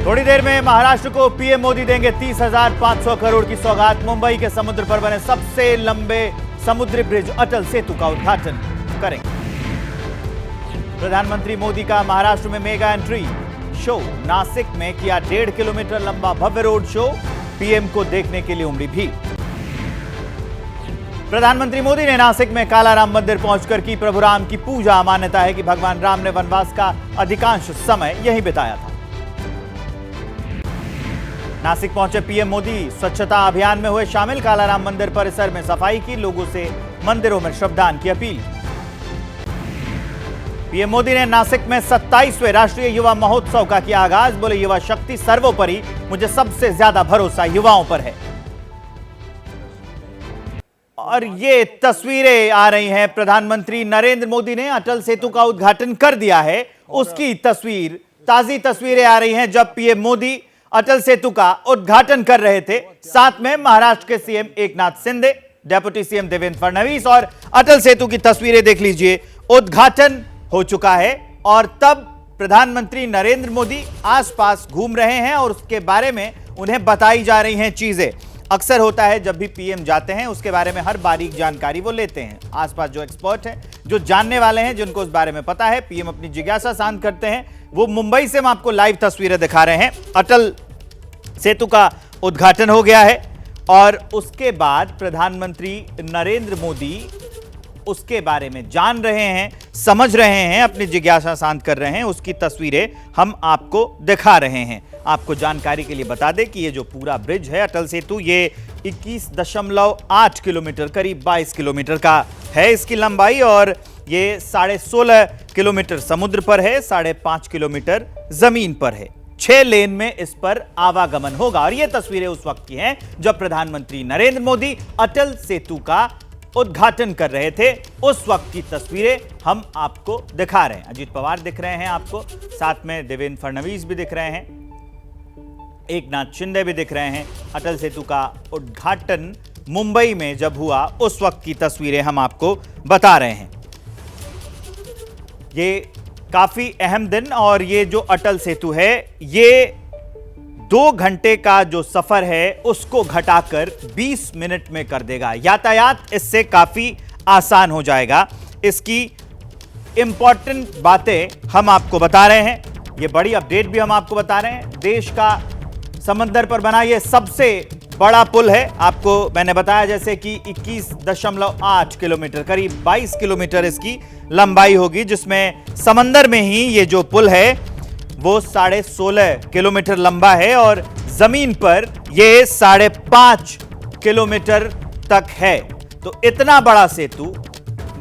थोड़ी देर में महाराष्ट्र को पीएम मोदी देंगे 30,500 करोड़ की सौगात। मुंबई के समुद्र पर बने सबसे लंबे समुद्री ब्रिज अटल सेतु का उद्घाटन करेंगे। प्रधानमंत्री मोदी का महाराष्ट्र में मेगा एंट्री शो। नासिक में किया 1.5 किलोमीटर लंबा भव्य रोड शो। पीएम को देखने के लिए उमड़ी भीड़। प्रधानमंत्री मोदी ने नासिक में काला राम मंदिर पहुंचकर की प्रभु राम की पूजा। मान्यता है कि भगवान राम ने वनवास का अधिकांश समय यहीं बिताया था। नासिक पहुंचे पीएम मोदी स्वच्छता अभियान में हुए शामिल। काला राम मंदिर परिसर में सफाई की, लोगों से मंदिरों में श्रमदान की अपील। पीएम मोदी ने नासिक में 27वें राष्ट्रीय युवा महोत्सव का किया आगाज। बोले, युवा शक्ति सर्वोपरि, मुझे सबसे ज्यादा भरोसा युवाओं पर है। और ये तस्वीरें आ रही हैं, प्रधानमंत्री नरेंद्र मोदी ने अटल सेतु का उद्घाटन कर दिया है। उसकी तस्वीर, ताजी तस्वीरें आ रही हैं जब पीएम मोदी अटल सेतु का उद्घाटन कर रहे थे। साथ में महाराष्ट्र के CM Eknath Shinde, deputy CM Devendra Fadnavis. और अटल सेतु की तस्वीरें देख लीजिए। उद्घाटन हो चुका है और तब प्रधानमंत्री नरेंद्र मोदी आसपास घूम रहे हैं और उसके बारे में उन्हें बताई जा रही हैं चीजें। अक्सर होता है जब भी पीएम जाते हैं उसके बारे में हर बारीक जानकारी वो लेते हैं। आसपास जो एक्सपर्ट हैं, जो जानने वाले हैं, जिनको उस बारे में पता है, पीएम अपनी जिज्ञासा शांत करते हैं। वो मुंबई से हम आपको लाइव तस्वीरें दिखा रहे हैं। अटल सेतु का उद्घाटन हो गया है और उसके बाद प्रधानमंत्री नरेंद्र मोदी उसके बारे में जान रहे हैं, समझ रहे हैं, अपनी जिज्ञासा शांत कर रहे हैं। उसकी तस्वीरें हम आपको दिखा रहे हैं। आपको जानकारी के लिए बता दें कि ये जो पूरा ब्रिज है अटल सेतु, ये 21.8 किलोमीटर, करीब 22 किलोमीटर का है इसकी लंबाई। और ये 16.5 किलोमीटर समुद्र पर है, 5.5 किलोमीटर जमीन पर है। 6 लेन में इस पर आवागमन होगा। और ये तस्वीरें उस वक्त की हैं जब प्रधानमंत्री नरेंद्र मोदी अटल सेतु का उद्घाटन कर रहे थे। उस वक्त की तस्वीरें हम आपको दिखा रहे हैं। अजीत पवार दिख रहे हैं आपको, साथ में देवेंद्र फडणवीस भी दिख रहे हैं, एकनाथ शिंदे भी दिख रहे हैं। अटल सेतु का उद्घाटन मुंबई में जब हुआ उस वक्त की तस्वीरें हम आपको बता रहे हैं। ये काफी अहम दिन और ये जो अटल सेतु है, ये 2 घंटे का जो सफर है उसको घटाकर 20 मिनट में कर देगा। यातायात इससे काफी आसान हो जाएगा। इसकी इंपॉर्टेंट बातें हम आपको बता रहे हैं। ये बड़ी अपडेट भी हम आपको बता रहे हैं। देश का समंदर पर बना ये सबसे बड़ा पुल है। आपको मैंने बताया जैसे कि 21.8 किलोमीटर, करीब 22 किलोमीटर इसकी लंबाई होगी, जिसमें समंदर में ही ये जो पुल है वो 16.5 किलोमीटर लंबा है और जमीन पर ये 5.5 किलोमीटर तक है। तो इतना बड़ा सेतु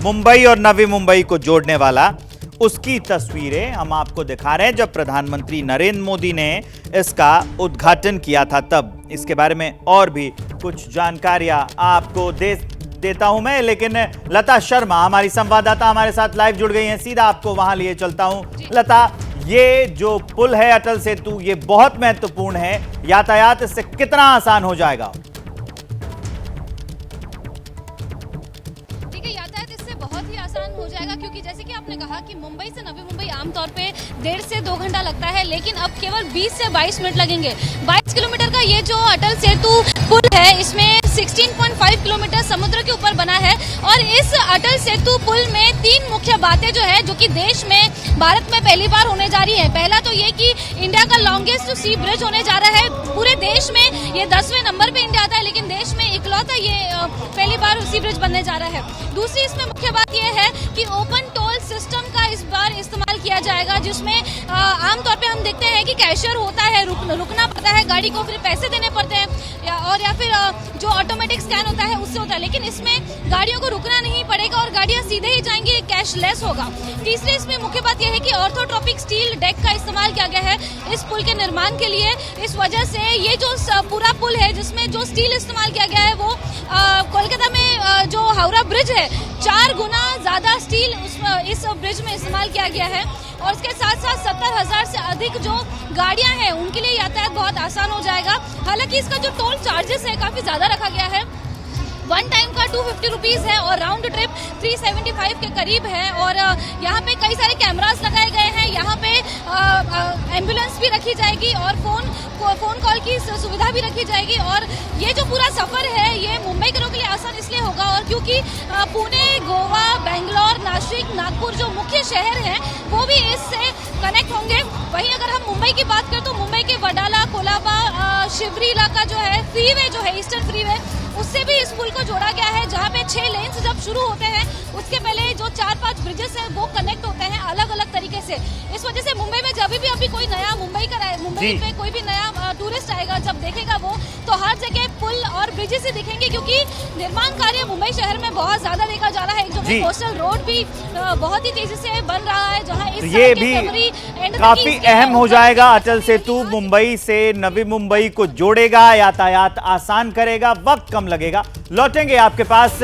मुंबई और नवी मुंबई को जोड़ने वाला, उसकी तस्वीरें हम आपको दिखा रहे हैं जब प्रधानमंत्री नरेंद्र मोदी ने इसका उद्घाटन किया था तब। इसके बारे में और भी कुछ जानकारियां आपको देता हूं मैं, लेकिन लता शर्मा हमारी संवाददाता हमारे साथ लाइव जुड़ गई हैं। सीधा आपको वहां लिए चलता हूं। लता, ये जो पुल है अटल सेतु, ये बहुत महत्वपूर्ण है। यातायात इससे कितना आसान हो जाएगा? आसान हो जाएगा क्योंकि जैसे कि आपने कहा कि मुंबई से नवी मुंबई आमतौर पे 1.5 से 2 घंटा लगता है, लेकिन अब केवल 20 से 22 मिनट लगेंगे। 22 किलोमीटर का ये जो अटल सेतु पुल है, इसमें 16.5 किलोमीटर समुद्र के ऊपर बना है। और इस अटल सेतु पुल में 3 मुख्य बातें जो है, जो कि देश में, भारत में पहली बार होने जा रही है। पहला तो ये कि इंडिया का लॉन्गेस्ट सी ब्रिज होने जा रहा है। पूरे देश में ये 10वें नंबर पे इंडिया आता है, लेकिन देश में इकलौता ये पहली बार सी ब्रिज बनने जा रहा है। दूसरी इसमें मुख्य बात यह है कि ओपन टोल सिस्टम का इस बार इस्तेमाल किया जाएगा, जिसमें आमतौर पे हम देखते हैं कि कैशियर होता है, रुकना पड़ता है, गाड़ी को फिर पैसे देने पड़ते हैं, या फिर जो ऑटोमेटिक स्कैन होता है उससे होता है। लेकिन इसमें गाड़ियों को रुकना नहीं पड़ेगा और गाड़ियां सीधे ही जाएंगी, कैशलेस होगा। तीसरी इसमें मुख्य बात यह है कि ऑर्थोट्रोपिक स्टील डेक का इस्तेमाल किया गया है इस पुल के निर्माण के लिए। इस वजह से ये जो पूरा पुल है जिसमें जो स्टील इस्तेमाल किया गया है वो कोलकाता में जो हावड़ा ब्रिज है 4 गुना ज्यादा स्टील इस ब्रिज में इस्तेमाल किया गया है। और इसके साथ साथ 70,000 से अधिक जो गाड़ियां हैं उनके लिए यातायात बहुत आसान हो जाएगा। हालांकि इसका जो टोल चार्जेस है काफी ज्यादा रखा गया है। वन टाइम का 250 रुपीज है और राउंड ट्रिप 375 के करीब है। और यहाँ पे कई सारे कैमरास लगाए गए हैं, यहाँ पे एम्बुलेंस भी रखी जाएगी और फोन कॉल की सुविधा भी रखी जाएगी। और ये जो पूरा सफर है ये मुंबई के लोगों के लिए आसान इसलिए होगा और क्योंकि पुणे, गोवा, बेंगलोर, नासिक, नागपुर जो मुख्य शहर हैं वो भी इससे कनेक्ट होंगे। वहीं अगर हम मुंबई की बात करें तो मुंबई के वडाला, कोलाबा, शिवरी इलाका जो है, फ्रीवे जो है, ईस्टर्न फ्रीवे, उससे भी इस पुल को जोड़ा गया है, जहां पे 6 लेन्स जब शुरू होते हैं उसके पहले जो 4-5 ब्रिजेस हैं वो कनेक्ट होते हैं अलग अलग तरीके से। इस वजह से मुंबई में जब भी अभी कोई नया मुंबई पे कोई भी नया टूरिस्ट आएगा, जब देखेगा वो तो हर जगह पुल और ब्रिजेस ही दिखेंगे, क्योंकि निर्माण कार्य मुंबई शहर में बहुत ज्यादा देखा जा रहा है। एक जो कोस्टल रोड भी बहुत ही तेजी से बन रहा है, जहाँ ये भी काफी अहम हो जाएगा। अटल सेतु मुंबई से नवी मुंबई को जोड़ेगा, यातायात आसान करेगा, वक्त कम लगेगा। लौटेंगे आपके पास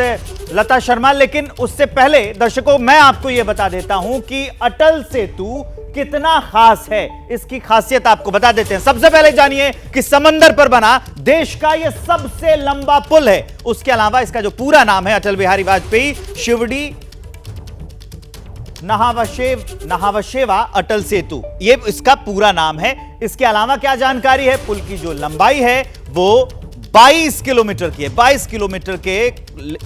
लता शर्मा, लेकिन उससे पहले दर्शकों मैं आपको यह बता देता हूं कि अटल सेतु कितना खास है, इसकी खासियत आपको बता देते हैं। सबसे पहले जानिए कि समंदर पर बना देश का यह सबसे लंबा पुल है। उसके अलावा इसका जो पूरा नाम है अटल बिहारी वाजपेयी शिवड़ी नहावशेवा अटल सेतु, ये इसका पूरा नाम है। इसके अलावा क्या जानकारी है? पुल की जो लंबाई है वो 22 किलोमीटर की है। 22 किलोमीटर के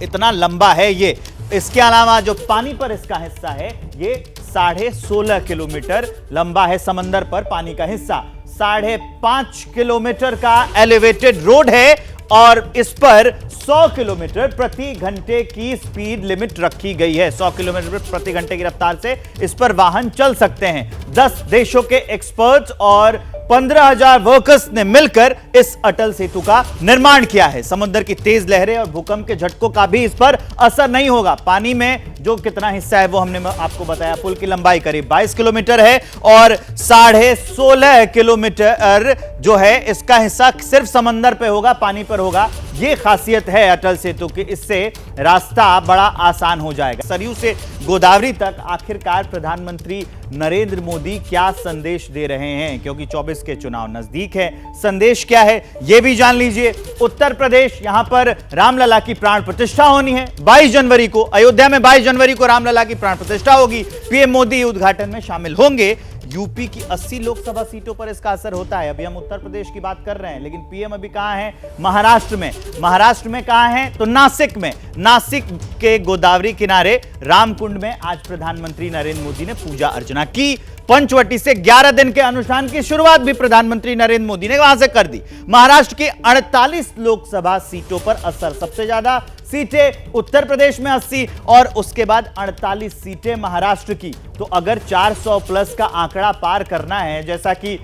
इतना लंबा है ये। इसके अलावा जो पानी पर इसका हिस्सा है ये 16.5 किलोमीटर लंबा है। समंदर पर पानी का हिस्सा 5.5 किलोमीटर का एलिवेटेड रोड है और इस पर 100 किलोमीटर प्रति घंटे की स्पीड लिमिट रखी गई है। 100 किलोमीटर प्रति घंटे की रफ्तार से इस पर वाहन चल सकते हैं। 10 देशों के एक्सपर्ट्स और 15,000 वर्कर्स ने मिलकर इस अटल सेतु का निर्माण किया है। समुद्र की तेज लहरें और भूकंप के झटकों का भी इस पर असर नहीं होगा। पानी में जो कितना हिस्सा है वो हमने आपको बताया। पुल की लंबाई करीब 22 किलोमीटर है और 16.5 किलोमीटर जो है इसका हिस्सा सिर्फ समंदर पे होगा, पानी पर होगा। ये खासियत है अटल सेतु की, इससे रास्ता बड़ा आसान हो जाएगा। सरयू से गोदावरी तक आखिरकार प्रधानमंत्री नरेंद्र मोदी क्या संदेश दे रहे हैं, क्योंकि 24 के चुनाव नजदीक है। संदेश क्या है यह भी जान लीजिए। उत्तर प्रदेश, यहां पर रामलला की प्राण प्रतिष्ठा होनी है 22 जनवरी को। अयोध्या में 22 जनवरी को रामलला की प्राण प्रतिष्ठा होगी। पीएम मोदी उद्घाटन में शामिल होंगे। यूपी की 80 लोकसभा सीटों पर इसका असर होता है। अभी हम उत्तर प्रदेश की बात कर रहे हैं, लेकिन पीएम अभी कहां है? महाराष्ट्र में। महाराष्ट्र में कहां है? तो नासिक में। नासिक के गोदावरी किनारे रामकुंड में आज प्रधानमंत्री नरेंद्र मोदी ने पूजा अर्चना की। पंचवटी से 11 दिन के अनुष्ठान की शुरुआत भी प्रधानमंत्री नरेंद्र मोदी ने वहां से कर दी। महाराष्ट्र की 48 लोकसभा सीटों पर असर, सबसे ज्यादा सीटें उत्तर प्रदेश में 80 और उसके बाद 48 सीटें महाराष्ट्र की। तो अगर 400 प्लस का आंकड़ा पार करना है, जैसा कि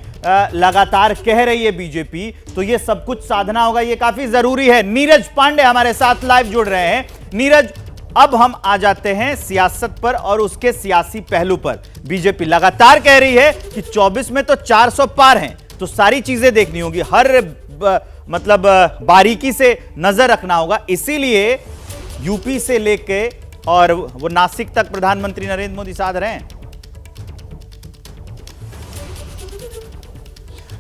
लगातार कह रही है बीजेपी, तो यह सब कुछ साधना होगा, यह काफी जरूरी है। नीरज पांडे हमारे साथ लाइव जुड़ रहे हैं। नीरज, अब हम आ जाते हैं सियासत पर और उसके सियासी पहलू पर। बीजेपी लगातार कह रही है कि 24 में तो 400 पार हैं, तो सारी चीजें देखनी होगी, हर बारीकी से नजर रखना होगा। इसीलिए यूपी से लेके और वो नासिक तक प्रधानमंत्री नरेंद्र मोदी साध रहे हैं।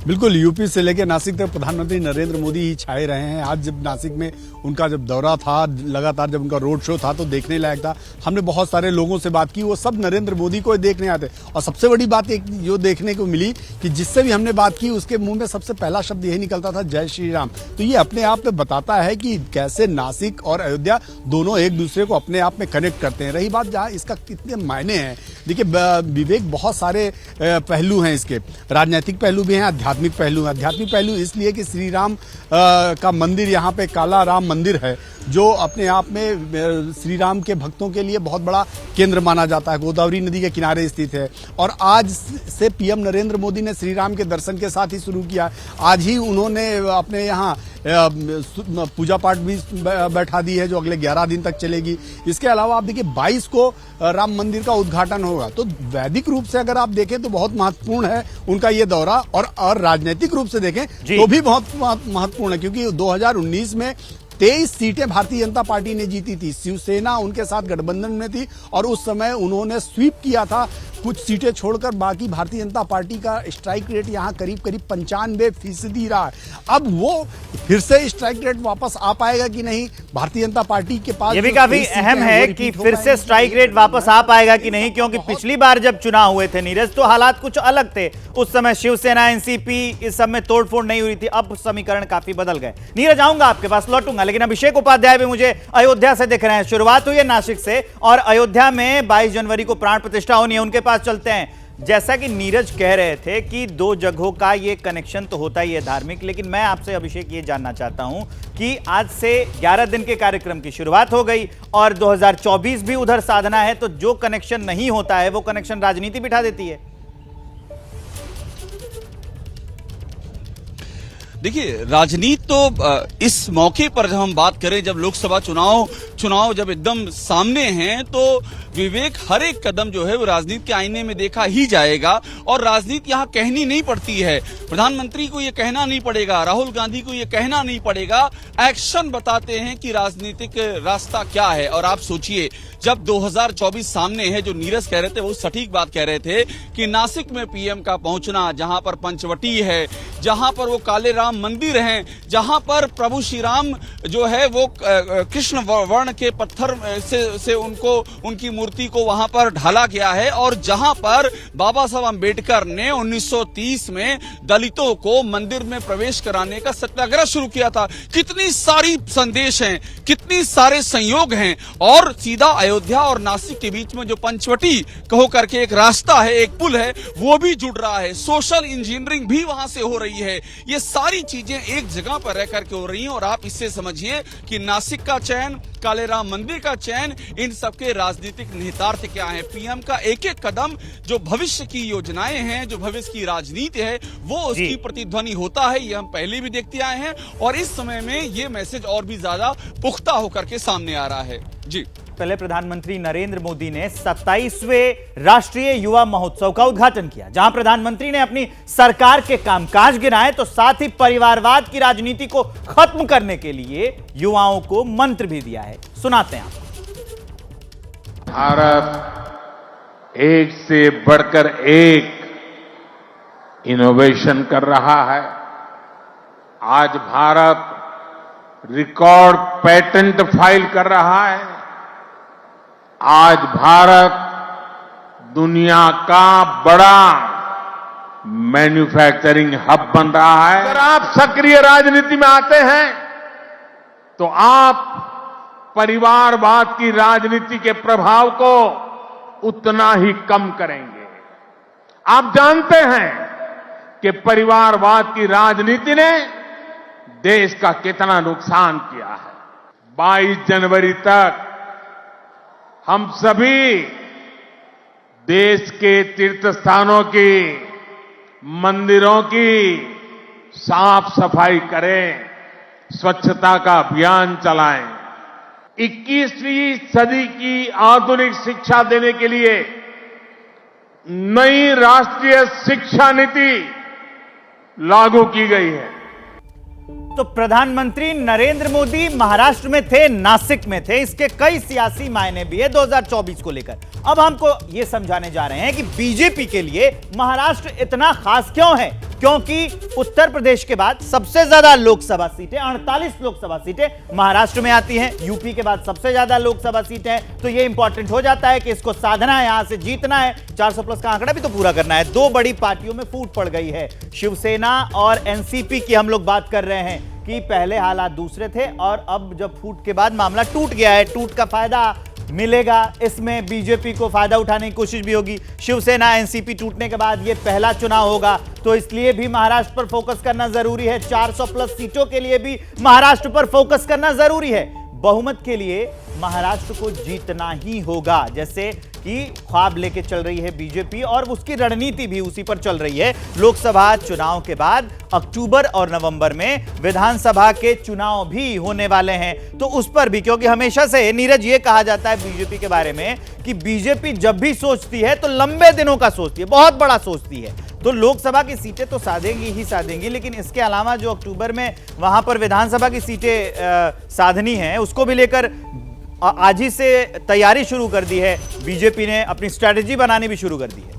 बिल्कुल, यूपी से लेकर नासिक तक प्रधानमंत्री नरेंद्र मोदी ही छाए रहे हैं। आज जब नासिक में उनका जब दौरा था, लगातार जब उनका रोड शो था, तो देखने लायक था। हमने बहुत सारे लोगों से बात की, वो सब नरेंद्र मोदी को देखने आते। और सबसे बड़ी बात एक जो देखने को मिली कि जिससे भी हमने बात की उसके मुंह में सबसे पहला शब्द यही निकलता था, जय श्री राम। तो ये अपने आप में बताता है कि कैसे नासिक और अयोध्या दोनों एक दूसरे को अपने आप में कनेक्ट करते हैं। रही बात जहाँ इसका कितने मायने हैं, देखिए विवेक, बहुत सारे पहलू हैं इसके। राजनीतिक पहलू भी हैं, आध्यात्मिक पहलू है। आध्यात्मिक पहलू इसलिए कि श्री राम का मंदिर यहाँ पे काला राम मंदिर है, जो अपने आप में श्री राम के भक्तों के लिए बहुत बड़ा केंद्र माना जाता है। गोदावरी नदी के किनारे स्थित है और आज से पीएम नरेंद्र मोदी ने श्री राम के दर्शन के साथ ही शुरू किया। आज ही उन्होंने अपने यहाँ पूजा पाठ भी बैठा दी है, जो अगले 11 दिन तक चलेगी। इसके अलावा आप देखिए 22 को राम मंदिर का उद्घाटन होगा। तो वैदिक रूप से अगर आप देखें तो बहुत महत्वपूर्ण है उनका ये दौरा, और राजनीतिक रूप से देखें तो भी बहुत महत्वपूर्ण है, क्योंकि 2019 में 23 सीटें भारतीय जनता पार्टी ने जीती थी। शिवसेना उनके साथ गठबंधन में थी और उस समय उन्होंने स्वीप किया था कुछ सीटें छोड़कर बाकी भारतीय जनता पार्टी का स्ट्राइक रेट यहाँ करीब करीब 95% रहा है। अब वो फिर से स्ट्राइक रेट वापस आ पाएगा कि नहीं, भारतीय जनता पार्टी के पास ये भी जो काफी 23 सीटें अहम हैं, है वो कि रिपीट हो फिर से पाएंगी। स्ट्राइक रेट वापस आ पाएगा कि नहीं, क्योंकि पिछली बार जब चुनाव हुए थे नीरज, तो हालात कुछ अलग थे। उस समय शिवसेना, एनसीपी, इस सब में तोड़फोड़ नहीं हुई थी। अब समीकरण काफी बदल गए। नीरज, आऊंगा आपके पास, लौटूंगा, लेकिन अभिषेक उपाध्याय भी मुझे अयोध्या से दिख रहे हैं। शुरुआत हुई है नासिक से और अयोध्या में 22 जनवरी को प्राण प्रतिष्ठा होनी है, उनके पास चलते हैं। जैसा कि नीरज कह रहे थे कि दो जगहों का ये कनेक्शन तो होता ही है धार्मिक, लेकिन मैं आपसे अभिषेक ये जानना चाहता हूं कि आज से 11 दिन के कार्यक्रम की शुरुआत हो गई और 2024 भी उधर साधना है, तो जो कनेक्शन नहीं होता है वो कनेक्शन राजनीति बिठा देती है। देखिए, राजनीति तो इस मौके पर जब हम बात करें, जब लोकसभा चुनाव जब एकदम सामने हैं, तो विवेक हर एक कदम जो है वो राजनीति के आईने में देखा ही जाएगा। और राजनीति यहाँ कहनी नहीं पड़ती है, प्रधानमंत्री को ये कहना नहीं पड़ेगा, राहुल गांधी को ये कहना नहीं पड़ेगा, एक्शन बताते हैं कि राजनीतिक रास्ता क्या है। और आप सोचिए, जब 2024 सामने है, जो नीरज कह रहे थे वो सटीक बात कह रहे थे कि नासिक में पीएम का पहुंचना, जहां पर पंचवटी है, जहां पर वो काले राम मंदिर हैं, जहां पर प्रभु श्री राम जो है वो कृष्ण वर्ण के पत्थर से उनकी मूर्ति को वहां पर ढाला गया है, और जहां पर बाबा साहब अम्बेडकर ने 1930 में दलितों को मंदिर में प्रवेश कराने का सत्याग्रह शुरू किया था। कितनी सारी संदेश हैं, कितनी सारे संयोग हैं। और सीधा अयोध्या और नासिक के बीच में जो पंचवटी कहो करके एक रास्ता है, एक पुल है, वो भी जुड़ रहा है। सोशल इंजीनियरिंग भी वहां से हो रही है। ये सारी चीजें एक जगह पर रह करके हो रही हैं। और आप इससे समझिए कि नासिक का चयन, काले राम मंदिर का चयन, इन सबके राजनीतिक निहितार्थ क्या है। पीएम का एक एक कदम जो भविष्य की योजनाएं हैं, जो भविष्य की राजनीति है, वो उसकी प्रतिध्वनि होता है। ये हम पहले भी देखते आए हैं और इस समय में ये मैसेज और भी ज्यादा पुख्ता होकर के सामने आ रहा है। जी, पहले प्रधानमंत्री नरेंद्र मोदी ने 27वें राष्ट्रीय युवा महोत्सव का उद्घाटन किया, जहां प्रधानमंत्री ने अपनी सरकार के कामकाज गिनाए, तो साथ ही परिवारवाद की राजनीति को खत्म करने के लिए युवाओं को मंत्र भी दिया है। सुनाते हैं आपको। भारत एक से बढ़कर एक इनोवेशन कर रहा है। आज भारत रिकॉर्ड पेटेंट फाइल कर रहा है। आज भारत दुनिया का बड़ा मैन्युफैक्चरिंग हब बन रहा है। अगर आप सक्रिय राजनीति में आते हैं तो आप परिवारवाद की राजनीति के प्रभाव को उतना ही कम करेंगे। आप जानते हैं कि परिवारवाद की राजनीति ने देश का कितना नुकसान किया है। 22 जनवरी तक हम सभी देश के तीर्थ स्थानों की, मंदिरों की साफ सफाई करें, स्वच्छता का अभियान चलाएं। 21वीं सदी की आधुनिक शिक्षा देने के लिए नई राष्ट्रीय शिक्षा नीति लागू की गई है। तो प्रधानमंत्री नरेंद्र मोदी महाराष्ट्र में थे, नासिक में थे, इसके कई सियासी मायने भी है 2024 को लेकर। अब हमको यह समझाने जा रहे हैं कि बीजेपी के लिए महाराष्ट्र इतना खास क्यों है, क्योंकि उत्तर प्रदेश के बाद सबसे ज्यादा लोकसभा सीटें, 48 लोकसभा सीटें महाराष्ट्र में आती हैं। यूपी के बाद सबसे ज्यादा लोकसभा सीटें हैं। तो यह इंपॉर्टेंट हो जाता है कि इसको साधना है, यहां से जीतना है, 400 प्लस का आंकड़ा भी तो पूरा करना है। दो बड़ी पार्टियों में फूट पड़ गई है, शिवसेना और एनसीपी की हम लोग बात कर रहे हैं कि पहले हालात दूसरे थे और अब जब फूट के बाद मामला टूट गया है। टूट का फायदा मिलेगा, इसमें बीजेपी को फायदा उठाने की कोशिश भी होगी। शिवसेना एनसीपी टूटने के बाद ये पहला चुनाव होगा, तो इसलिए भी महाराष्ट्र पर फोकस करना जरूरी है। 400 प्लस सीटों के लिए भी महाराष्ट्र पर फोकस करना जरूरी है। बहुमत के लिए महाराष्ट्र को जीतना ही होगा, जैसे कि ख्वाब लेके चल रही है बीजेपी और उसकी रणनीति भी उसी पर चल रही है। लोकसभा चुनाव के बाद अक्टूबर और नवंबर में विधानसभा के चुनाव भी होने वाले हैं, तो उस पर भी, क्योंकि हमेशा से नीरज ये कहा जाता है बीजेपी के बारे में कि बीजेपी जब भी सोचती है तो लंबे दिनों का सोचती है, बहुत बड़ा सोचती है। तो लोकसभा की सीटें तो साधेंगी ही साधेंगी, लेकिन इसके अलावा जो अक्टूबर में वहां पर विधानसभा की सीटें साधनी है, उसको भी लेकर आज ही से तैयारी शुरू कर दी है, बीजेपी ने अपनी स्ट्रैटेजी बनानी भी शुरू कर दी है।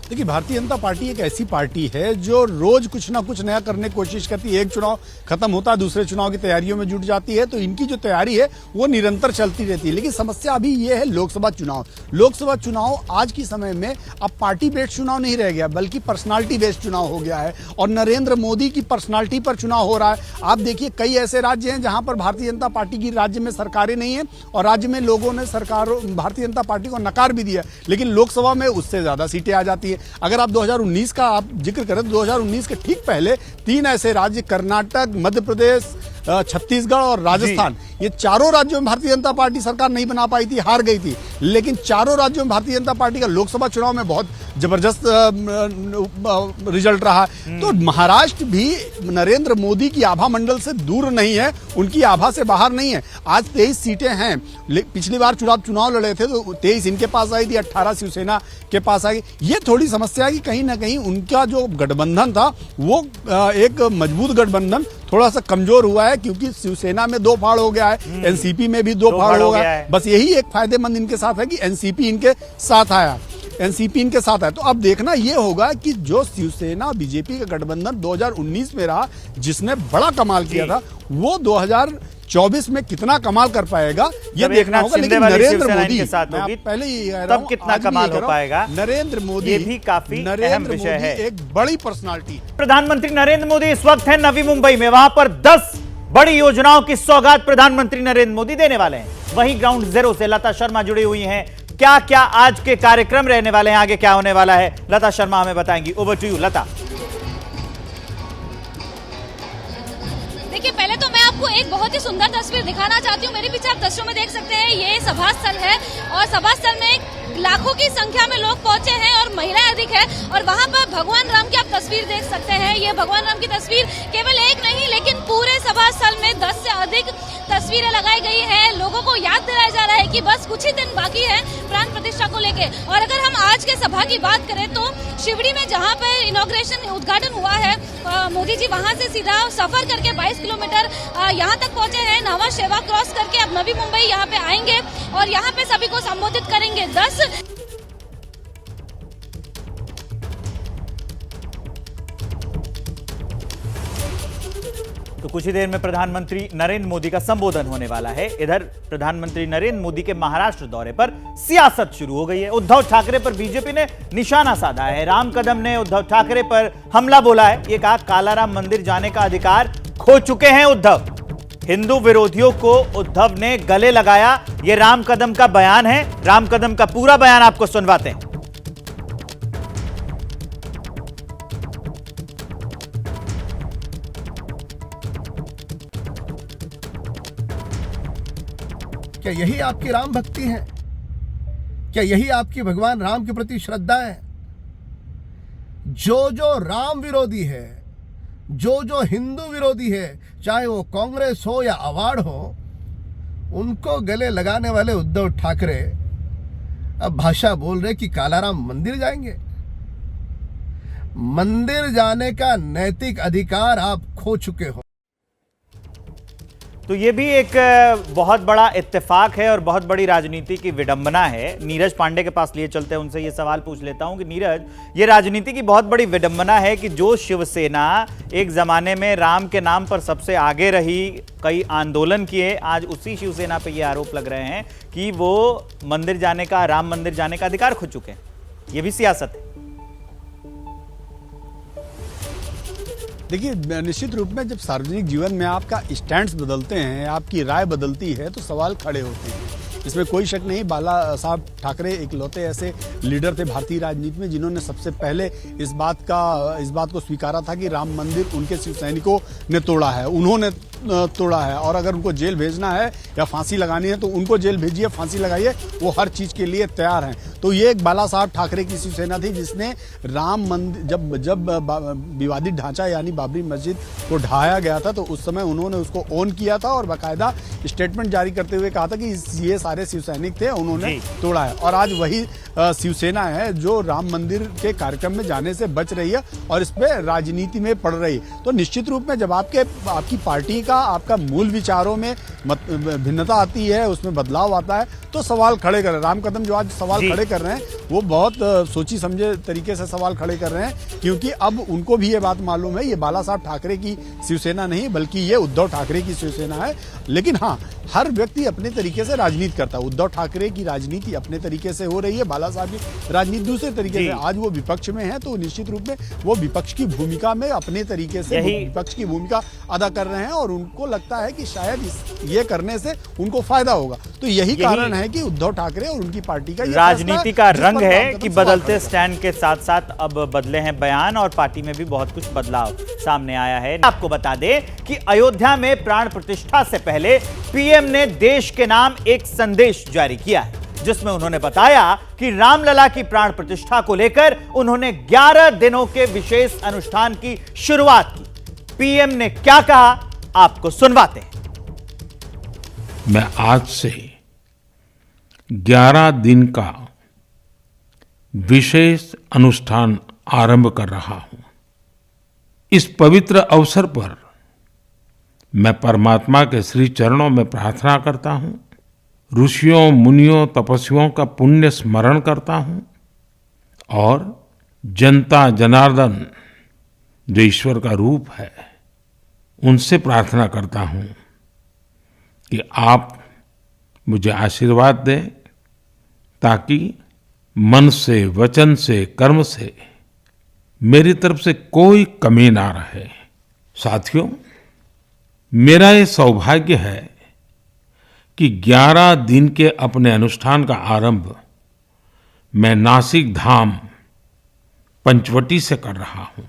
देखिए, भारतीय जनता पार्टी एक ऐसी पार्टी है जो रोज कुछ ना कुछ नया करने की कोशिश करती है। एक चुनाव खत्म होता है, दूसरे चुनाव की तैयारियों में जुट जाती है, तो इनकी जो तैयारी है वो निरंतर चलती रहती है। लेकिन समस्या अभी ये है लोकसभा चुनाव। लोकसभा चुनाव आज के समय में अब पार्टी बेस्ड चुनाव नहीं रह गया, बल्कि पर्सनालिटी बेस्ड चुनाव हो गया है और नरेंद्र मोदी की पर्सनालिटी पर चुनाव हो रहा है। आप देखिए, कई ऐसे राज्य हैं जहां पर भारतीय जनता पार्टी की राज्य में सरकारें नहीं है और राज्य में लोगों ने भारतीय जनता पार्टी को नकार भी दिया, लेकिन लोकसभा में उससे ज्यादा सीटें आ जाती है। अगर आप 2019 का आप जिक्र करें तो 2019 के ठीक पहले 3 ऐसे राज्य, कर्नाटक, मध्य प्रदेश, छत्तीसगढ़ और राजस्थान, ये चारों राज्यों में भारतीय जनता पार्टी सरकार नहीं बना पाई थी, हार गई थी। लेकिन चारों राज्यों में भारतीय जनता पार्टी का लोकसभा चुनाव में बहुत जबरदस्त रिजल्ट रहा। तो महाराष्ट्र भी नरेंद्र मोदी की आभा मंडल से दूर नहीं है, उनकी आभा से बाहर नहीं है। आज 23 सीटें हैं। पिछली बार चुनाव लड़े थे तो 23 इनके पास आई थी, 18 शिवसेना के पास आई। ये थोड़ी समस्या है कि कहीं ना कहीं उनका जो गठबंधन था वो एक मजबूत गठबंधन थोड़ा सा कमजोर हुआ है, क्योंकि शिवसेना में 2 फाड़ हो गया है, एनसीपी में भी 2 फाड़ हो गया है। बस यही एक फायदेमंद इनके साथ है कि एनसीपी इनके साथ आया, एनसीपी इनके साथ है। तो अब देखना यह होगा कि जो शिवसेना बीजेपी का गठबंधन 2019 में रहा, जिसने बड़ा कमाल किया था, वो 2024 में कितना कमाल कर पाएगा ये देखना होगा। लेकिन नरेंद्र मोदी के साथ होगी, पहले ही तब कितना कमाल हो पाएगा, नरेंद्र मोदी, ये भी काफी अहम विषय है। एक बड़ी पर्सनालिटी। प्रधानमंत्री नरेंद्र मोदी इस वक्त है नवी मुंबई में, वहां पर 10 बड़ी योजनाओं की सौगात प्रधानमंत्री नरेंद्र मोदी देने वाले हैं। वहीं ग्राउंड जीरो से लता शर्मा जुड़ी हुई हैं। क्या क्या आज के कार्यक्रम रहने वाले हैं, आगे क्या होने वाला है, लता शर्मा हमें बताएंगी। ओवर टू यू लता। देखिए, पहले तो मैं आपको एक बहुत ही सुंदर तस्वीर दिखाना चाहती हूँ। मेरे पीछे आप तस्वीरों में देख सकते हैं, ये सभा स्थल है और सभा स्थल में लाखों की संख्या में लोग पहुंचे हैं और महिलाएं अधिक है। और वहां पर भगवान राम की आप तस्वीर देख सकते हैं। ये भगवान राम की तस्वीर केवल एक नहीं, लेकिन पूरे सभा स्थल में 10 से अधिक तस्वीरें लगाई गई हैं। लोगों को याद दिलाया जा रहा है कि बस कुछ ही दिन बाकी है प्राण प्रतिष्ठा को लेके। और अगर हम आज के सभा की बात करें तो शिवड़ी में जहां पर इनॉग्रेशन उद्घाटन हुआ है, मोदी जी वहां से सीधा सफर करके 22 किलोमीटर यहां तक पहुंचे हैं। नवा शेवा क्रॉस करके अब नवी मुंबई यहां पे आएंगे और यहां पे सभी को संबोधित करेंगे। 10 तो कुछ ही देर में प्रधानमंत्री नरेंद्र मोदी का संबोधन होने वाला है। इधर प्रधानमंत्री नरेंद्र मोदी के महाराष्ट्र दौरे पर सियासत शुरू हो गई है। उद्धव ठाकरे पर बीजेपी ने निशाना साधा है। राम कदम ने उद्धव ठाकरे पर हमला बोला है। ये कहा, कालाराम मंदिर जाने का अधिकार खो चुके हैं उद्धव। हिंदू विरोधियों को उद्धव ने गले लगाया। ये राम कदम का बयान है। राम कदम का पूरा बयान आपको सुनवाते हैं। क्या यही आपकी राम भक्ति है? क्या यही आपकी भगवान राम के प्रति श्रद्धा है? जो राम विरोधी है, जो हिंदू विरोधी है, चाहे वो कांग्रेस हो या अवार्ड हो, उनको गले लगाने वाले उद्धव ठाकरे अब भाषा बोल रहे कि कालाराम मंदिर जाएंगे। मंदिर जाने का नैतिक अधिकार आप खो चुके हो। तो ये भी एक बहुत बड़ा इत्तेफाक है और बहुत बड़ी राजनीति की विडंबना है। नीरज पांडे के पास लिए चलते हैं, उनसे ये सवाल पूछ लेता हूं कि नीरज, ये राजनीति की बहुत बड़ी विडंबना है कि जो शिवसेना एक जमाने में राम के नाम पर सबसे आगे रही, कई आंदोलन किए, आज उसी शिवसेना पे ये आरोप लग रहे हैं कि वो मंदिर जाने का, राम मंदिर जाने का अधिकार खो चुके हैं। ये भी सियासत है। देखिए, निश्चित रूप में जब सार्वजनिक जीवन में आपका स्टैंड बदलते हैं, आपकी राय बदलती है, तो सवाल खड़े होते हैं। इसमें कोई शक नहीं। बाला साहब ठाकरे इकलौते ऐसे लीडर थे भारतीय राजनीति में जिन्होंने सबसे पहले इस बात को स्वीकारा था कि राम मंदिर उनके शिव सैनिकों ने तोड़ा है, उन्होंने तोड़ा है, और अगर उनको जेल भेजना है या फांसी लगानी है तो उनको जेल भेजिए, फांसी लगाइए, वो हर चीज के लिए तैयार हैं। तो ये एक बाला साहब ठाकरे की शिवसेना थी जिसने राम मंदिर जब विवादित ढांचा यानी बाबरी मस्जिद को ढाया गया था, तो उस समय उन्होंने उसको ओन किया था और बाकायदा स्टेटमेंट जारी करते हुए कहा था कि ये सारे शिव सैनिक थे, उन्होंने तोड़ा है। और आज वही शिवसेना है जो राम मंदिर के कार्यक्रम में जाने से बच रही है और इस पे राजनीति में पड़ रही है। तो निश्चित रूप में जब आपकी पार्टी का हमेशा आपका मूल विचारों में भिन्नता आती है, उसमें बदलाव आता है तो सवाल खड़े कर रहे हैं। राम कदम जो आज सवाल खड़े कर रहे हैं वो बहुत सोची समझे तरीके से सवाल खड़े कर रहे हैं, क्योंकि अब उनको भी ये बात मालूम है ये बाला साहब ठाकरे की शिवसेना नहीं बल्कि ये उद्धव ठाकरे की शिवसेना है। लेकिन हाँ, हर व्यक्ति अपने तरीके से राजनीति करता है। उद्धव ठाकरे की राजनीति अपने तरीके से हो रही है, बाला साहब की राजनीति दूसरे तरीके से। आज वो विपक्ष में है तो निश्चित रूप में वो विपक्ष की भूमिका में अपने तरीके से विपक्ष की भूमिका अदा कर रहे हैं और उनको लगता है कि शायद ये करने से उनको फायदा होगा। तो यही कारण है कि उद्धव ठाकरे और उनकी पार्टी का राजनीति का रंग है कि बदलते स्टैंड के साथ साथ अब बदले हैं बयान और पार्टी में भी बहुत कुछ बदलाव सामने आया है। आपको बता दें कि अयोध्या में प्राण प्रतिष्ठा से पहले पीएम ने देश के नाम एक संदेश जारी किया है, जिसमें उन्होंने बताया कि रामलला की प्राण प्रतिष्ठा को लेकर उन्होंने 11 दिनों के विशेष अनुष्ठान की शुरुआत की। पीएम ने क्या कहा, आपको सुनवाते हैं। मैं आज से 11 दिन का विशेष अनुष्ठान आरंभ कर रहा हूं। इस पवित्र अवसर पर मैं परमात्मा के श्री चरणों में प्रार्थना करता हूं, ऋषियों मुनियों तपस्वियों का पुण्य स्मरण करता हूं और जनता जनार्दन जो ईश्वर का रूप है उनसे प्रार्थना करता हूं कि आप मुझे आशीर्वाद दें ताकि मन से, वचन से, कर्म से मेरी तरफ से कोई कमी ना रहे। साथियों, मेरा ये सौभाग्य है कि 11 दिन के अपने अनुष्ठान का आरंभ मैं नासिक धाम पंचवटी से कर रहा हूं।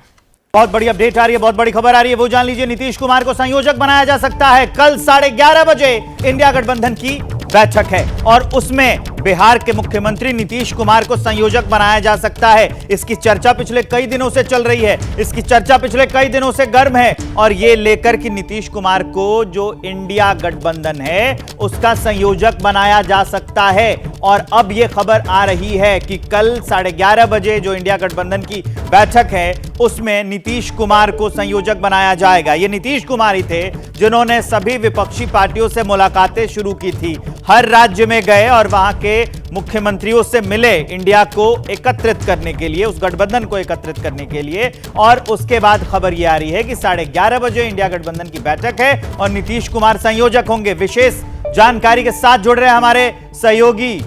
बहुत बड़ी अपडेट आ रही है, बहुत बड़ी खबर आ रही है, वो जान लीजिए। नीतीश कुमार को संयोजक बनाया जा सकता है। कल 11:30 बजे इंडिया गठबंधन की बैठक है और उसमें बिहार के मुख्यमंत्री नीतीश कुमार को संयोजक बनाया जा सकता है। इसकी चर्चा पिछले कई दिनों से चल रही है, इसकी चर्चा पिछले कई दिनों से गर्म है और ये लेकर कि नीतीश कुमार को जो इंडिया गठबंधन है उसका संयोजक बनाया जा सकता है। और अब ये खबर आ रही है कि कल 11:30 बजे जो इंडिया गठबंधन की बैठक है उसमें नीतीश कुमार को संयोजक बनाया जाएगा। ये नीतीश कुमार ही थे जिन्होंने सभी विपक्षी पार्टियों से मुलाकातें शुरू की थी, हर राज्य में गए और वहां के मुख्यमंत्रियों से मिले इंडिया को एकत्रित करने के लिए, उस गठबंधन को एकत्रित करने के लिए। और उसके बाद खबर यह आ रही है कि 11:30 बजे इंडिया गठबंधन की बैठक है और नीतीश कुमार संयोजक होंगे। विशेष जानकारी के साथ जुड़ रहे हैं हमारे सहयोगी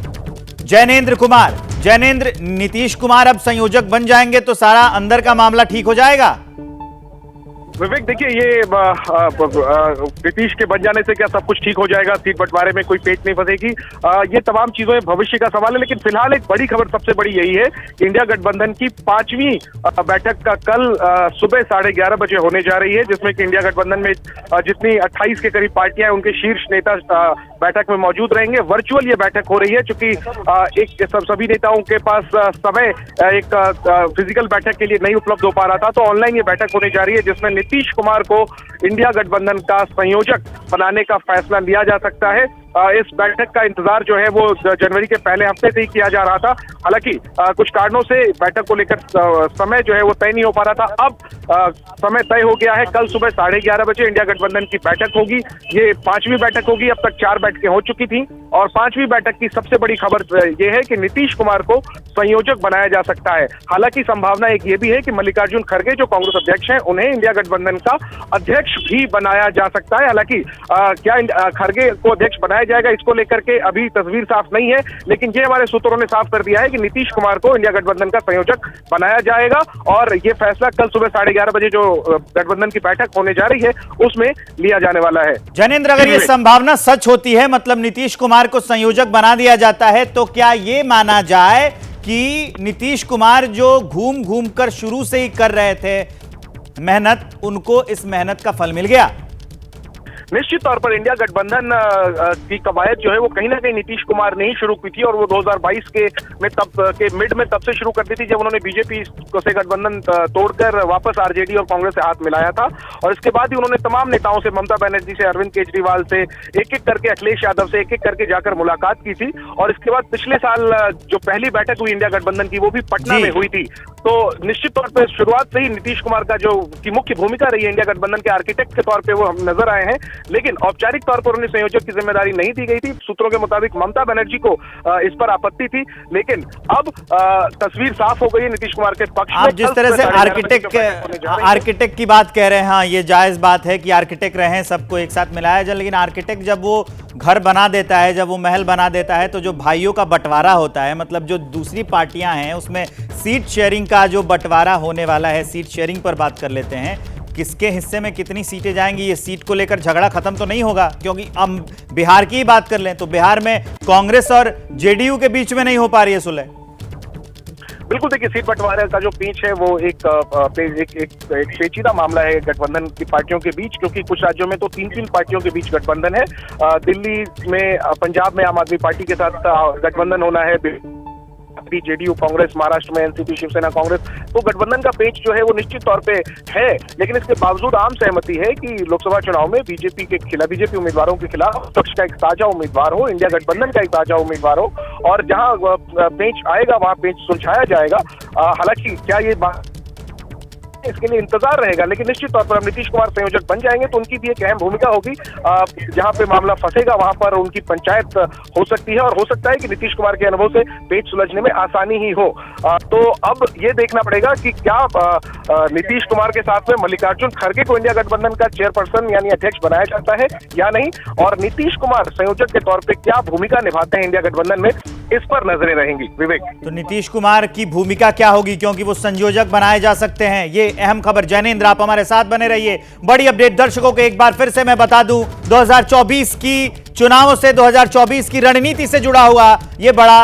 जैनेंद्र कुमार। जैनेंद्र, नीतीश कुमार अब संयोजक बन जाएंगे तो सारा अंदर का मामला ठीक हो जाएगा? विवेक, देखिए ये नीतीश के बन जाने से क्या सब कुछ ठीक हो जाएगा, सीट बंटवारे में कोई पेच नहीं फंसेगी, ये तमाम चीजों भविष्य का सवाल है। लेकिन फिलहाल एक बड़ी खबर सबसे बड़ी यही है, इंडिया गठबंधन की 5वीं बैठक का कल सुबह 11:30 बजे होने जा रही है, जिसमें कि इंडिया गठबंधन में जितनी 28 के करीब पार्टियां हैं उनके शीर्ष नेता बैठक में मौजूद रहेंगे। वर्चुअल ये बैठक हो रही है क्योंकि एक सभी नेताओं के पास समय एक फिजिकल बैठक के लिए नहीं उपलब्ध हो पा रहा था, तो ऑनलाइन ये बैठक होने जा रही है जिसमें नीतीश कुमार को इंडिया गठबंधन का संयोजक बनाने का फैसला लिया जा सकता है। इस बैठक का इंतजार जो है वो जनवरी के पहले हफ्ते से ही किया जा रहा था। हालांकि कुछ कारणों से बैठक को लेकर समय जो है वो तय नहीं हो पा रहा था। अब समय तय हो गया है, कल सुबह 11:30 बजे इंडिया गठबंधन की बैठक होगी। ये 5वीं बैठक होगी, अब तक 4 बैठकें हो चुकी थी और 5वीं बैठक की सबसे बड़ी खबर ये है कि नीतीश कुमार को संयोजक बनाया जा सकता है। हालांकि संभावना एक ये भी है कि मल्लिकार्जुन खड़गे जो कांग्रेस अध्यक्ष हैं उन्हें इंडिया गठबंधन का अध्यक्ष भी बनाया जा सकता है। हालांकि क्या खड़गे को अध्यक्ष बनाया जाएगा, इसको लेकर के अभी तस्वीर साफ नहीं है, लेकिन ये हमारे सूत्रों ने साफ कर दिया है कि नीतीश कुमार को इंडिया गठबंधन का संयोजक बनाया जाएगा और ये फैसला कल सुबह 11:30 बजे जो गठबंधन की बैठक होने जा रही है उसमें लिया जाने वाला है। जैनेंद्र, अगर ये संभावना सच होती है, मतलब नीतीश कुमार को संयोजक बना दिया जाता है, तो क्या ये माना जाए कि नीतीश कुमार जो घूम घूम कर शुरू से ही कर रहे थे मेहनत, उनको इस मेहनत का फल मिल गया? निश्चित तौर पर इंडिया गठबंधन की कवायद जो है वो कहीं ना कहीं नीतीश कुमार ने ही शुरू की थी और वो 2022 के मिड में तब से शुरू कर दी थी जब उन्होंने बीजेपी से गठबंधन तोड़कर वापस आरजेडी और कांग्रेस से हाथ मिलाया था। और इसके बाद ही उन्होंने तमाम नेताओं से, ममता बनर्जी से, अरविंद केजरीवाल से, एक एक करके अखिलेश यादव से एक एक करके जाकर मुलाकात की थी। और इसके बाद पिछले साल जो पहली बैठक हुई इंडिया गठबंधन की वो भी पटना में हुई थी। तो निश्चित तौर पर शुरुआत से ही नीतीश कुमार का जो की मुख्य भूमिका रही है इंडिया गठबंधन के आर्किटेक्ट के तौर पे वो हम नजर आए हैं, लेकिन औपचारिक तौर पर उन्हें संयोजक की जिम्मेदारी नहीं दी गई थी। सूत्रों के मुताबिक ममता बनर्जी को इस पर आपत्ति थी, लेकिन अब तस्वीर साफ हो गई है नीतीश कुमार के पक्ष में। आप जिस तरह से आर्किटेक्ट की बात कह रहे हैं, हाँ ये जायज बात है कि आर्किटेक्ट रहे, सबको एक साथ मिलाया जाए, लेकिन आर्किटेक्ट जब वो घर बना देता है, जब वो महल बना देता है, तो जो भाइयों का बंटवारा होता है, मतलब जो दूसरी पार्टियां हैं उसमें सीट शेयरिंग का जो बंटवारा होने वाला है, सीट शेयरिंग पर बात कर लेते हैं, किसके हिस्से में कितनी सीटें जाएंगी, ये सीट को लेकर झगड़ा खत्म तो नहीं होगा। क्योंकि हम बिहार की ही बात कर लें तो बिहार में कांग्रेस और जेडीयू के बीच में नहीं हो पा रही है सुलह। बिल्कुल, देखिए सीट बंटवारे का जो पेच है वो एक पेचीदा मामला है गठबंधन की पार्टियों के बीच, क्योंकि कुछ राज्यों में तो तीन पार्टियों के बीच गठबंधन है। दिल्ली में, पंजाब में आम आदमी पार्टी के साथ गठबंधन होना है, जेडीयू कांग्रेस, महाराष्ट्र में एनसीपी शिवसेना कांग्रेस। तो गठबंधन का पेच जो है वो निश्चित तौर पे है, लेकिन इसके बावजूद आम सहमति है कि लोकसभा चुनाव में बीजेपी उम्मीदवारों के खिलाफ पक्ष का एक ताजा उम्मीदवार हो, इंडिया गठबंधन का एक ताजा उम्मीदवार हो, और जहां पेच आएगा वहां पेच सुलझाया जाएगा। हालांकि क्या ये बात, इसके लिए इंतजार रहेगा, लेकिन निश्चित तौर पर अब नीतीश कुमार संयोजक बन जाएंगे तो उनकी भी एक अहम भूमिका होगी। जहां पे मामला फंसेगा वहां पर उनकी पंचायत हो सकती है, और हो सकता है कि नीतीश कुमार के अनुभव से पेच सुलझने में आसानी ही हो। तो अब ये देखना पड़ेगा कि क्या नीतीश कुमार के साथ में मल्लिकार्जुन खड़गे को इंडिया गठबंधन का चेयरपर्सन यानी अध्यक्ष बनाया जाता है या नहीं, और नीतीश कुमार संयोजक के तौर पर क्या भूमिका निभाते हैं इंडिया गठबंधन में, इस पर नजरें रहेंगी। विवेक, तो नीतीश कुमार की भूमिका क्या होगी, क्योंकि वो संयोजक बनाए जा सकते हैं, ये अहम खबर। जैनेंद्र, आप हमारे साथ बने रहिए। बड़ी अपडेट दर्शकों को एक बार फिर से मैं बता दूं, 2024 की चुनावों से 2024 की रणनीति से जुड़ा हुआ यह बड़ा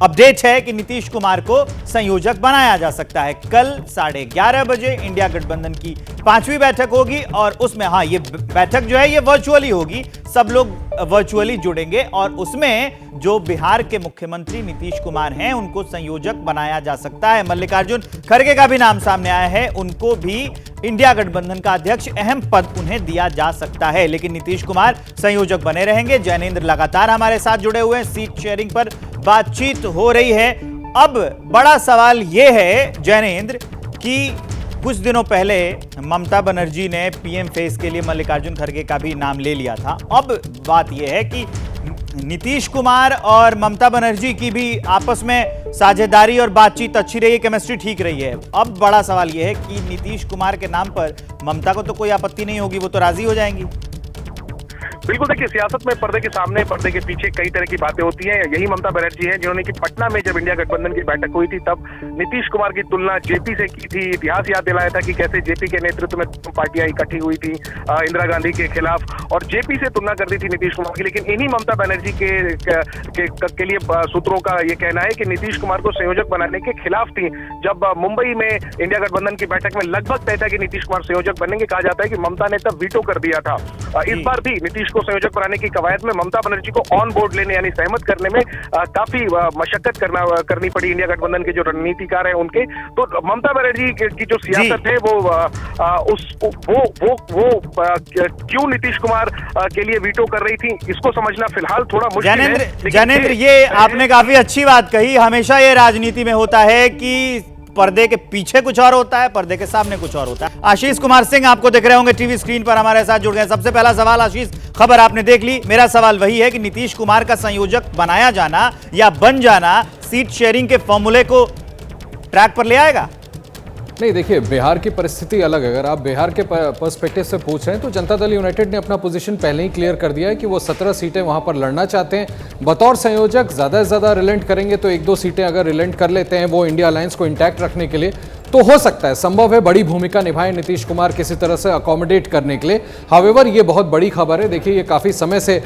अपडेट है कि नीतीश कुमार को संयोजक बनाया जा सकता है। कल 11:30 बजे इंडिया गठबंधन की 5वीं बैठक होगी और उसमें, हाँ, ये बैठक जो है ये वर्चुअली होगी, सब लोग वर्चुअली जुड़ेंगे और उसमें जो बिहार के मुख्यमंत्री नीतीश कुमार हैं उनको संयोजक बनाया जा सकता है। मल्लिकार्जुन खड़गे का भी नाम सामने आया है, उनको भी इंडिया गठबंधन का अध्यक्ष अहम पद उन्हें दिया जा सकता है, लेकिन नीतीश कुमार संयोजक बने रहेंगे। जैनेंद्र लगातार हमारे साथ जुड़े हुए हैं, सीट शेयरिंग पर बातचीत हो रही है। अब बड़ा सवाल यह है जैनेंद्र कि कुछ दिनों पहले ममता बनर्जी ने पीएम फेस के लिए मल्लिकार्जुन खड़गे का भी नाम ले लिया था। अब बात यह है कि नीतीश कुमार और ममता बनर्जी की भी आपस में साझेदारी और बातचीत अच्छी रही है, केमिस्ट्री ठीक रही है। अब बड़ा सवाल यह है कि नीतीश कुमार के नाम पर ममता को तो कोई आपत्ति नहीं होगी, वो तो राजी हो जाएंगी। बिल्कुल, देखिए सियासत में पर्दे के सामने पर्दे के पीछे कई तरह की बातें होती हैं। यही ममता बनर्जी है जिन्होंने कि पटना में जब इंडिया गठबंधन की बैठक हुई थी तब नीतीश कुमार की तुलना जेपी से की थी, इतिहास याद दिलाया था कि कैसे जेपी के नेतृत्व में पार्टियां इकट्ठी हुई थी इंदिरा गांधी के खिलाफ, और जेपी से तुलना कर दी थी नीतीश कुमार की। लेकिन इन्हीं ममता बनर्जी के लिए सूत्रों का ये कहना है कि नीतीश कुमार को संयोजक बनाने के खिलाफ थी। जब मुंबई में इंडिया गठबंधन की बैठक में लगभग तय था कि नीतीश कुमार संयोजक बनेंगे, कहा जाता है कि ममता ने तब वीटो कर दिया था। इस बार भी नीतीश को संयोजक बनाने की कवायद में ममता बनर्जी को ऑन बोर्ड लेने यानी सहमत करने में काफी मशक्कत करनी पड़ी इंडिया गठबंधन के जो रणनीतिकार हैं उनके। तो ममता बनर्जी की जो सियासत है वो क्यों नीतीश कुमार के लिए वीटो कर रही थी, इसको समझना फिलहाल थोड़ा मुश्किल है। जैनेंद्र, ये आपने काफी अच्छी बात कही। हमेशा ये राजनीति में होता है कि पर्दे के पीछे कुछ और होता है, पर्दे के सामने कुछ और होता है। आशीष कुमार सिंह आपको दिख रहे होंगे टीवी स्क्रीन पर, हमारे साथ जुड़ गए। सबसे पहला सवाल, आशीष, खबर आपने देख ली, मेरा सवाल वही है कि नीतीश कुमार का संयोजक बनाया जाना या बन जाना सीट शेयरिंग के फॉर्मूले को ट्रैक पर ले आएगा? नहीं, देखिए बिहार की परिस्थिति अलग है। अगर आप बिहार के पर्सपेक्टिव से पूछ रहे हैं तो जनता दल यूनाइटेड ने अपना पोजीशन पहले ही क्लियर कर दिया है कि वो 17 सीटें वहां पर लड़ना चाहते हैं। बतौर संयोजक ज़्यादा से ज़्यादा रिलेंट करेंगे तो 1-2 सीटें अगर रिलेंट कर लेते हैं वो इंडिया अलायंस को इंटैक्ट रखने के लिए, तो हो सकता है, संभव है, बड़ी भूमिका निभाए नीतीश कुमार किसी तरह से अकोमोडेट करने के लिए। हावेवर ये बहुत बड़ी खबर है। देखिए, ये काफ़ी समय से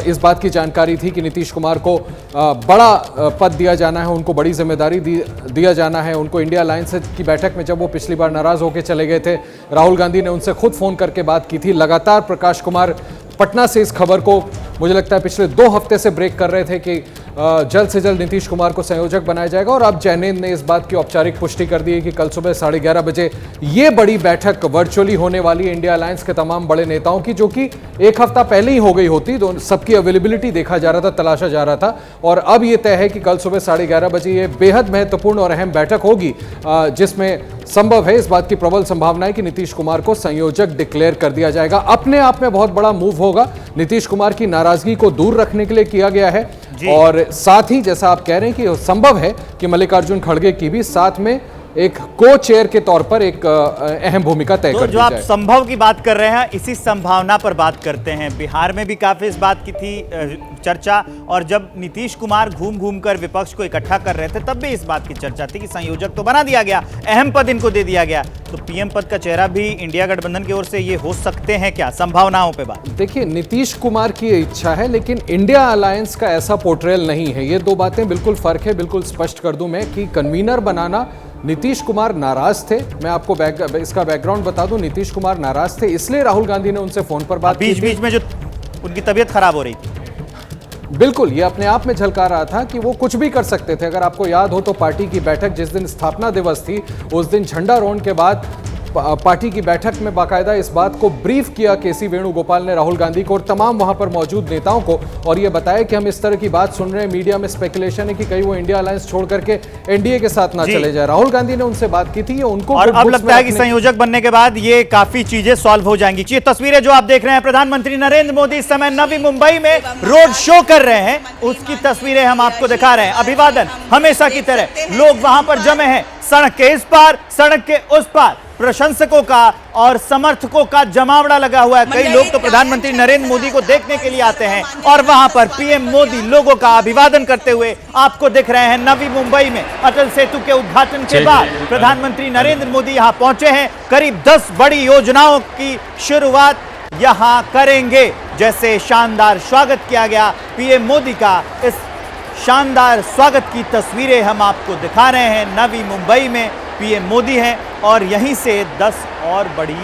इस बात की जानकारी थी कि नीतीश कुमार को बड़ा पद दिया जाना है, उनको बड़ी जिम्मेदारी दिया जाना है। उनको इंडिया अलायंस की बैठक में जब वो पिछली बार नाराज होकर चले गए थे, राहुल गांधी ने उनसे खुद फोन करके बात की थी। लगातार प्रकाश कुमार पटना से इस खबर को मुझे लगता है पिछले 2 हफ्ते से ब्रेक कर रहे थे कि जल्द से जल्द नीतीश कुमार को संयोजक बनाया जाएगा। और अब जैनेंद्र ने इस बात की औपचारिक पुष्टि कर दी है कि कल सुबह 11:30 बजे ये बड़ी बैठक वर्चुअली होने वाली है इंडिया अलायंस के तमाम बड़े नेताओं की, जो कि 1 हफ्ता पहले ही हो गई होती। तो सबकी अवेलेबिलिटी देखा जा रहा था, तलाशा जा रहा था, और अब ये तय है कि कल सुबह 11:30 बजे ये बेहद महत्वपूर्ण और अहम बैठक होगी, जिसमें संभव है, इस बात की प्रबल संभावना है कि नीतीश कुमार को संयोजक डिक्लेयर कर दिया जाएगा। अपने आप में बहुत बड़ा मूव होगा, नीतीश कुमार की नाराजगी को दूर रखने के लिए किया गया है। और साथ ही जैसा आप कह रहे हैं कि संभव है कि मल्लिकार्जुन खड़गे की भी साथ में एक को चेयर के तौर पर एक अहम भूमिका तय कर दी जाए। जो आप संभव की बात कर रहे हैं, इसी संभावना पर बात करते हैं। बिहार में भी काफी इस बात की थी चर्चा, और जब नीतीश कुमार घूम घूम कर विपक्ष को इकट्ठा कर रहे थे तब भी इस बात की चर्चा थी कि संयोजक तो बना दिया गया, अहम पद इनको दे दिया गया, तो पीएम पद का चेहरा भी इंडिया गठबंधन की ओर से ये हो सकते हैं क्या? संभावनाओं पे बात। देखिए, नीतीश कुमार की इच्छा है, लेकिन इंडिया अलायंस का ऐसा पोर्ट्रेयल नहीं है। ये 2 बातें बिल्कुल फर्क है। बिल्कुल स्पष्ट कर दूं मैं कि कन्वीनर बनाना, नीतीश कुमार नाराज थे। मैं आपको इसका बैकग्राउंड बता दूं, नीतीश कुमार नाराज थे, इसलिए राहुल गांधी ने उनसे फोन पर बात की। बीच में जो उनकी तबीयत खराब हो रही थी, बिल्कुल ये अपने आप में झलका रहा था कि वो कुछ भी कर सकते थे। अगर आपको याद हो तो पार्टी की बैठक जिस दिन स्थापना दिवस थी, उस दिन झंडारोहण के बाद पार्टी की बैठक में बाकायदा इस बात को ब्रीफ किया केसी वेणुगोपाल ने राहुल गांधी को और तमाम वहां पर मौजूद नेताओं को, और ये बताया कि हम इस तरह की बात सुन रहे हैं, मीडिया में स्पेकुलेशन है कि कहीं वो इंडिया अलायंस छोड़ करके एनडीए के साथ ना चले जाए। राहुल गांधी ने उनसे बात की थी, ये उनको और अब लगता है कि संयोजक बनने के बाद ये काफी चीजें सॉल्व हो जाएंगी। ये तस्वीरें जो आप देख रहे हैं, प्रधानमंत्री नरेंद्र मोदी इस समय नवी मुंबई में रोड शो कर रहे हैं, उसकी तस्वीरें हम आपको दिखा रहे हैं। अभिवादन हमेशा की तरह लोग वहां पर जमे हैं, सड़क के इस पार, सड़क के उस पार प्रशंसकों का और समर्थकों का जमावड़ा लगा हुआ है। कई लोग तो प्रधानमंत्री नरेंद्र मोदी को देखने के लिए आते हैं, और वहां पर पीएम मोदी लोगों का अभिवादन करते हुए आपको दिख रहे हैं नवी मुंबई में। अटल सेतु के उद्घाटन के बाद प्रधानमंत्री नरेंद्र मोदी यहां पहुंचे हैं, करीब 10 बड़ी योजनाओं की शुरुआत यहां करेंगे। जैसे शानदार स्वागत किया गया पीएम मोदी का, इस शानदार स्वागत की तस्वीरें हम आपको दिखा रहे हैं। नवी मुंबई में पीएम मोदी हैं, और यहीं से 10 और बड़ी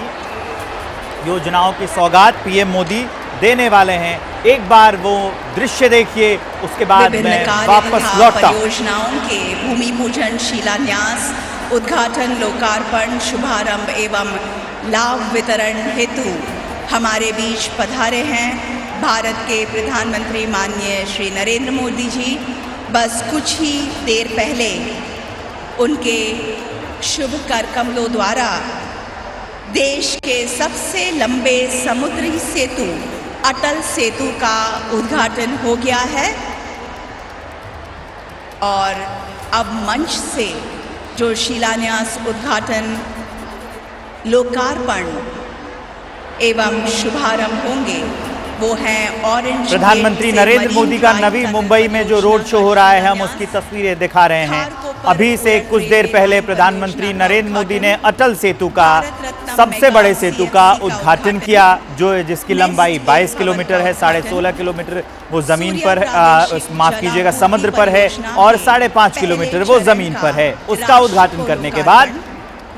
योजनाओं की सौगात पीएम मोदी देने वाले हैं। एक बार वो दृश्य देखिए, उसके बाद मैं वापस लौटता हूं। योजनाओं के भूमि पूजन, शिलान्यास, उद्घाटन, लोकार्पण, शुभारंभ एवं लाभ वितरण हेतु हमारे बीच पधारे हैं भारत के प्रधानमंत्री माननीय श्री नरेंद्र मोदी जी। बस कुछ ही देर पहले उनके शुभ कर कमलों द्वारा देश के सबसे लंबे समुद्री सेतु अटल सेतु का उद्घाटन हो गया है, और अब मंच से जो शिलान्यास, उद्घाटन, लोकार्पण एवं शुभारंभ होंगे वो है ऑरेंज। प्रधानमंत्री नरेंद्र मोदी का नवी मुंबई में जो रोड शो हो रहा है, हम उसकी तस्वीरें दिखा रहे हैं। अभी से कुछ देर पहले प्रधानमंत्री नरेंद्र मोदी ने अटल सेतु का, सबसे बड़े सेतु का उद्घाटन किया, जिसकी लंबाई 22 किलोमीटर है, 16.5 किलोमीटर वो जमीन पर, माफ कीजिएगा समुद्र पर है, और 5.5 किलोमीटर वो जमीन पर है। उसका उद्घाटन करने के बाद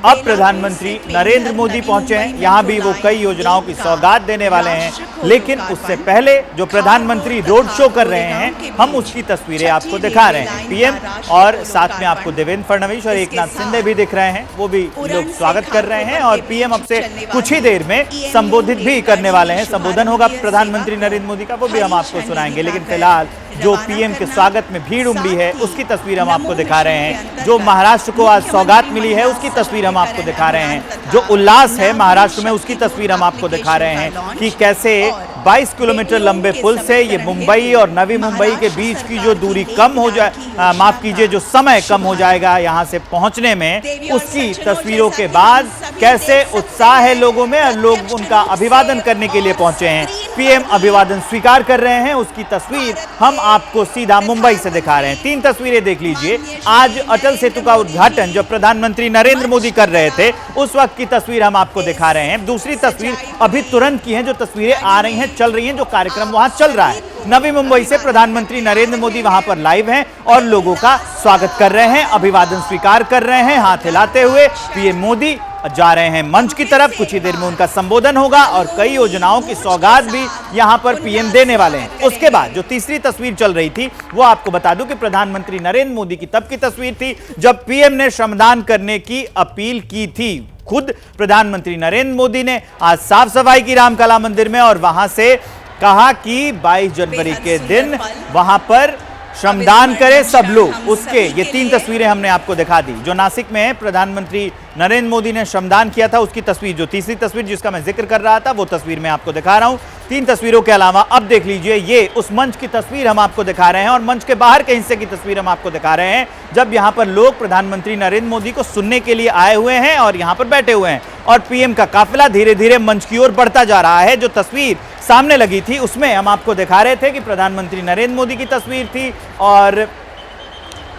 अब प्रधानमंत्री नरेंद्र मोदी पहुंचे हैं, यहां भी वो कई योजनाओं की सौगात देने वाले हैं। लेकिन उससे पहले जो प्रधानमंत्री रोड शो कर रहे हैं, हम उसकी तस्वीरें आपको दिखा रहे हैं। पीएम और साथ में आपको देवेंद्र फडणवीस और एकनाथ शिंदे भी दिख रहे हैं, वो भी लोग स्वागत कर रहे हैं, और पीएम अब से कुछ ही देर में संबोधित भी करने वाले हैं। संबोधन होगा प्रधानमंत्री नरेंद्र मोदी का, वो भी हम आपको सुनाएंगे। लेकिन फिलहाल जो पीएम के स्वागत में भीड़ उमड़ी है, उसकी तस्वीर हम आपको दिखा रहे हैं। जो महाराष्ट्र को आज सौगात मिली है, उसकी तस्वीर हम आपको दिखा रहे हैं। जो उल्लास है महाराष्ट्र में, उसकी तस्वीर हम आपको दिखा रहे हैं कि कैसे 22 किलोमीटर लंबे पुल से ये मुंबई और नवी मुंबई के बीच की जो दूरी कम हो जाए, माफ कीजिए, जो समय कम हो जाएगा यहां से पहुंचने में, उसकी तस्वीरों के बाद कैसे उत्साह है लोगों में और लोग उनका अभिवादन करने के लिए पहुंचे हैं। पीएम अभिवादन स्वीकार कर रहे हैं, उसकी तस्वीर हम आपको सीधा मुंबई से दिखा रहे हैं। 3 तस्वीरें देख लीजिए। आज अटल सेतु का उद्घाटन जब प्रधानमंत्री नरेंद्र मोदी कर रहे थे उस वक्त की तस्वीर हम आपको दिखा रहे हैं। दूसरी तस्वीर अभी तुरंत की है, जो तस्वीरें आ रही हैं, चल रही हैं, जो कार्यक्रम वहां चल रहा है। नवी मुंबई से प्रधानमंत्री नरेंद्र मोदी वहां पर लाइव हैं और लोगों का स्वागत कर रहे हैं, अभिवादन स्वीकार कर रहे हैं। हाथ हिलाते हुए पीएम मोदी जा रहे हैं मंच की तरफ। कुछ ही देर में उनका संबोधन होगा और कई योजनाओं की सौगात भी यहां पर पीएम देने वाले हैं। उसके बाद जो तीसरी तस्वीर चल रही थी वो आपको बता दूं कि प्रधानमंत्री नरेंद्र मोदी की तब की तस्वीर थी जब पीएम ने श्रमदान करने की अपील की थी। खुद प्रधानमंत्री नरेंद्र मोदी ने आज साफ सफाई की रामकला मंदिर में और वहां से कहा कि 22 जनवरी के दिन वहां पर श्रमदान करें सब लोग। उसके ये 3 तस्वीरें हमने आपको दिखा दी। जो नासिक में प्रधानमंत्री नरेंद्र मोदी ने श्रमदान किया था उसकी तस्वीर, जो तीसरी तस्वीर जिसका मैं जिक्र कर रहा था वो तस्वीर मैं आपको दिखा रहा हूं। 3 तस्वीरों के अलावा अब देख लीजिए, ये उस मंच की तस्वीर हम आपको दिखा रहे हैं और मंच के बाहर के हिस्से की तस्वीर हम आपको दिखा रहे हैं जब यहां पर लोग प्रधानमंत्री नरेंद्र मोदी को सुनने के लिए आए हुए हैं और यहां पर बैठे हुए हैं और पीएम का काफिला धीरे धीरे मंच की ओर बढ़ता जा रहा है। जो तस्वीर सामने लगी थी उसमें हम आपको दिखा रहे थे कि प्रधानमंत्री नरेंद्र मोदी की तस्वीर थी और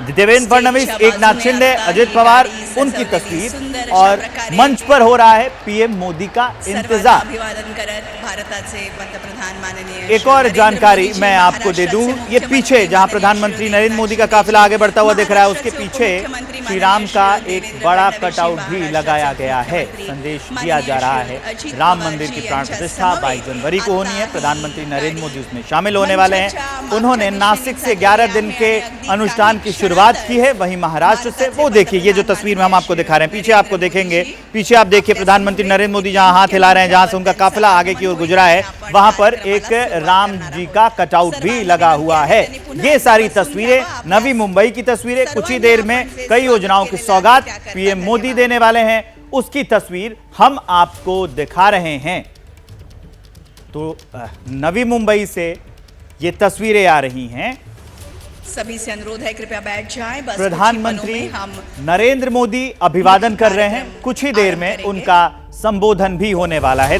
देवेंद्र फडणवीस, एकनाथ शिंदे, अजित पवार, उनकी तस्वीर और मंच पर हो रहा है पीएम मोदी का इंतजार। एक और जानकारी मैं आपको दे दूं, ये पीछे जहां प्रधानमंत्री नरेंद्र मोदी का काफिला आगे बढ़ता हुआ दिख रहा है उसके पीछे श्री राम का एक बड़ा कटआउट भी लगाया गया है। संदेश दिया जा रहा है राम मंदिर की प्राण प्रतिष्ठा 22 जनवरी को होनी है। प्रधानमंत्री नरेंद्र मोदी उसमें शामिल होने वाले हैं। उन्होंने नासिक से 11 दिन के अनुष्ठान की शुरुआत की है, वहीं महाराष्ट्र से। वो देखिए, ये जो तस्वीर में हम आपको दिखा रहे हैं, पीछे आपको देखेंगे, पीछे आप देखिए प्रधानमंत्री नरेंद्र मोदी जहां हाथ हिला रहे हैं, जहां से उनका काफिला आगे की ओर गुजरा है, वहां पर एक राम जी का कटआउट भी लगा हुआ है। ये सारी तस्वीरें नवी मुंबई की तस्वीरें। कुछ ही देर में कई योजनाओं की सौगात पीएम मोदी देने वाले हैं, उसकी तस्वीर हम आपको दिखा रहे हैं। तो नवी मुंबई से ये तस्वीरें आ रही हैं। सभी से अनुरोध है कृपया बैठ जाएं। बस प्रधानमंत्री नरेंद्र मोदी अभिवादन कर रहे हैं। कुछ ही देर में उनका संबोधन भी होने वाला है।